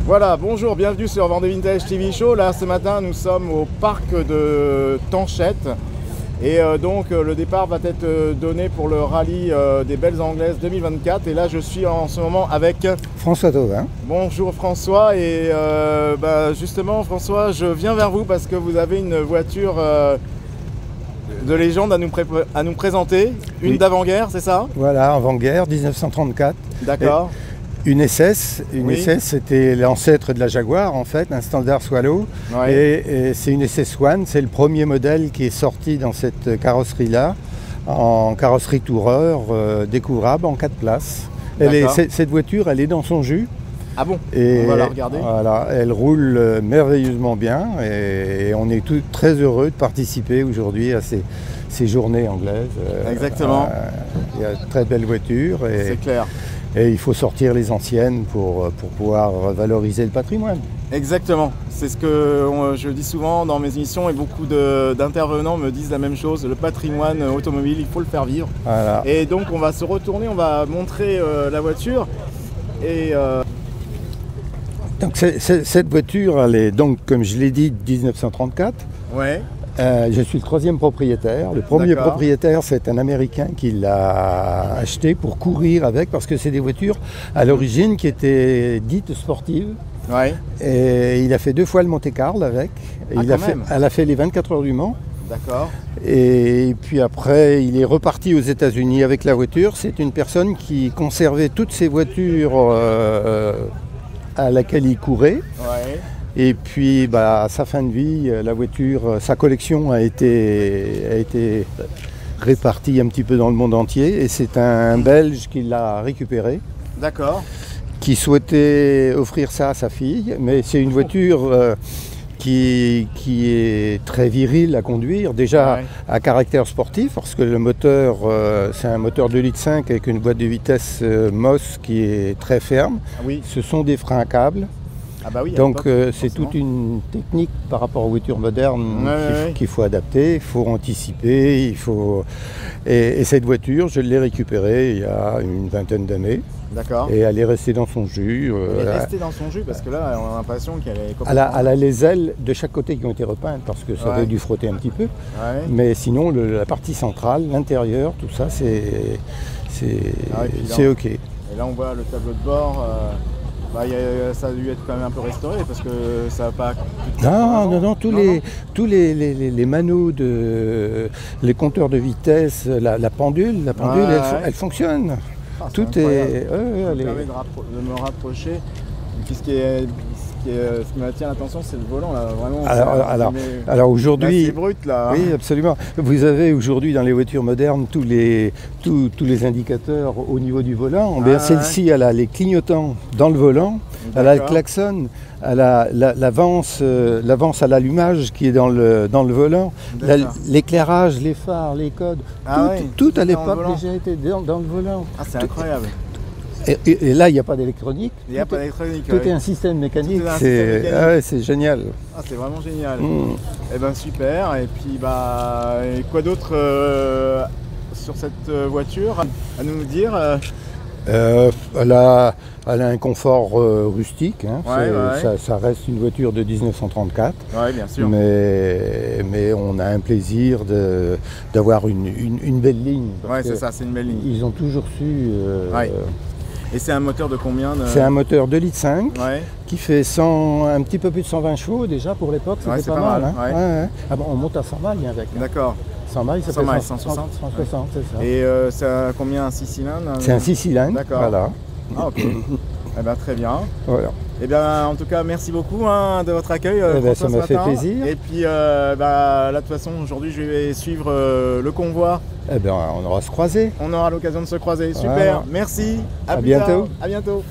Voilà, bonjour, bienvenue sur Vendée Vintage TV Show. Là, ce matin, nous sommes au parc de Tanchette. Et donc, le départ va être donné pour le rallye des Belles Anglaises 2024. Et là, je suis en ce moment avec François Thauvin. Bonjour François. Et justement, François, je viens vers vous parce que vous avez une voiture de légende à nous présenter. Une Oui. d'avant-guerre, c'est ça? Voilà, avant-guerre, 1934. D'accord. Une SS. Une Oui. SS, c'était l'ancêtre de la Jaguar, en fait, un standard Swallow. Ouais. Et c'est une SS One, c'est le premier modèle qui est sorti dans cette carrosserie-là, en carrosserie Tourer, découvrable en 4 places. Cette voiture, elle est dans son jus. Ah bon? Et on va la regarder. Voilà, elle roule merveilleusement bien et on est tous très heureux de participer aujourd'hui à ces journées anglaises. Exactement. Il y a de très belles voitures C'est clair. et il faut sortir les anciennes pour pouvoir valoriser le patrimoine. Exactement, c'est ce que je dis souvent dans mes émissions et beaucoup d'intervenants me disent la même chose, le patrimoine automobile, il faut le faire vivre. Voilà. Et donc on va se retourner, on va montrer la voiture. Et Donc cette voiture, elle est donc, comme je l'ai dit, de 1934. ouais, Je suis le 3e propriétaire. Le premier D'accord. propriétaire, c'est un Américain qui l'a acheté pour courir avec, parce que c'est des voitures à l'origine qui étaient dites sportives. ouais, Et il a fait 2 fois le Monte-Carlo avec. Et Ah, quand même. elle a fait les 24 heures du Mans. d'accord, Et puis après, il est reparti aux États-Unis avec la voiture. C'est une personne qui conservait toutes ses voitures à laquelle il courait. ouais, Et puis, à sa fin de vie, la voiture, sa collection a été répartie un petit peu dans le monde entier. Et c'est un Belge qui l'a récupéré, d'accord, qui souhaitait offrir ça à sa fille. Mais c'est une voiture qui est très virile à conduire. Déjà Ouais. à caractère sportif, parce que le moteur, c'est un moteur 2,5 litres avec une boîte de vitesse Moss qui est très ferme. ah oui, Ce sont des freins à câble. ah bah oui. à Donc l'époque, c'est forcément. toute une technique par rapport aux voitures modernes Ouais. qu'il faut adapter, il faut anticiper, et cette voiture, je l'ai récupérée il y a une vingtaine d'années D'accord. et elle est restée dans son jus. Elle est restée dans son jus parce que là on a l'impression qu'elle est Elle complètement... a les ailes de chaque côté qui ont été repeintes parce que ça Ouais. avait dû frotter un petit peu. Ouais. Mais sinon, la partie centrale, l'intérieur, tout ça, c'est Ah ouais, puis là, c'est OK. Et là on voit le tableau de bord. Ça a dû être quand même un peu restauré parce que ça n'a pas... Non, tous les manos, les compteurs de vitesse, la pendule, Ouais. elle fonctionne. Ah, c'est Tout incroyable. est... Ça me elle est- permet de me rapprocher. Et puis ce qui m'attire l'attention, c'est le volant là, vraiment. Alors aujourd'hui, c'est brut là. oui, absolument. Vous avez aujourd'hui dans les voitures modernes tous les indicateurs au niveau du volant. Ah, Celle-ci, elle a les clignotants dans le volant, elle a le D'accord. klaxon, elle a l'avance à l'allumage qui est dans le volant, D'accord. l'éclairage, les phares, les codes, Ah oui, tout tout à est dans le l'époque volant. déjà était dans le volant. Ah, c'est incroyable. Et là, il n'y a pas d'électronique. Il n'y a pas d'électronique. Tout est un système mécanique. Tout est un système mécanique. Ah ouais, c'est génial. Ah, c'est vraiment génial. Mm. Et ben super. Et puis et quoi d'autre sur cette voiture à nous dire Elle a un confort rustique. Hein. Ouais. Ça reste une voiture de 1934. Ouais, bien sûr. Mais on a un plaisir d'avoir une belle ligne. parce Ouais, que c'est ça, c'est une belle ligne. Ils ont toujours su. Ouais. Et c'est un moteur de combien C'est un moteur 2,5 litres Ouais. qui fait un petit peu plus de 120 chevaux déjà pour l'époque. C'était Ouais, c'est pas pas mal. mal, Hein. ouais. Ouais. Ah bon, on monte à 100 mailles avec. Hein. D'accord. 100 mailles, ça 100 fait mailles, 160. 160, c'est ça. Et c'est combien un 6 cylindres C'est un 6 cylindres. D'accord. Voilà. Ah ok. Eh ben très bien. Voilà. Eh bien en tout cas merci beaucoup de votre accueil. Eh ben, François, ça m'a ce fait matin. plaisir. Et puis là de toute façon aujourd'hui je vais suivre le convoi. Eh bien, on aura se croiser. On aura l'occasion de se croiser. Super. Voilà. Merci. À plus bientôt. tard. À bientôt.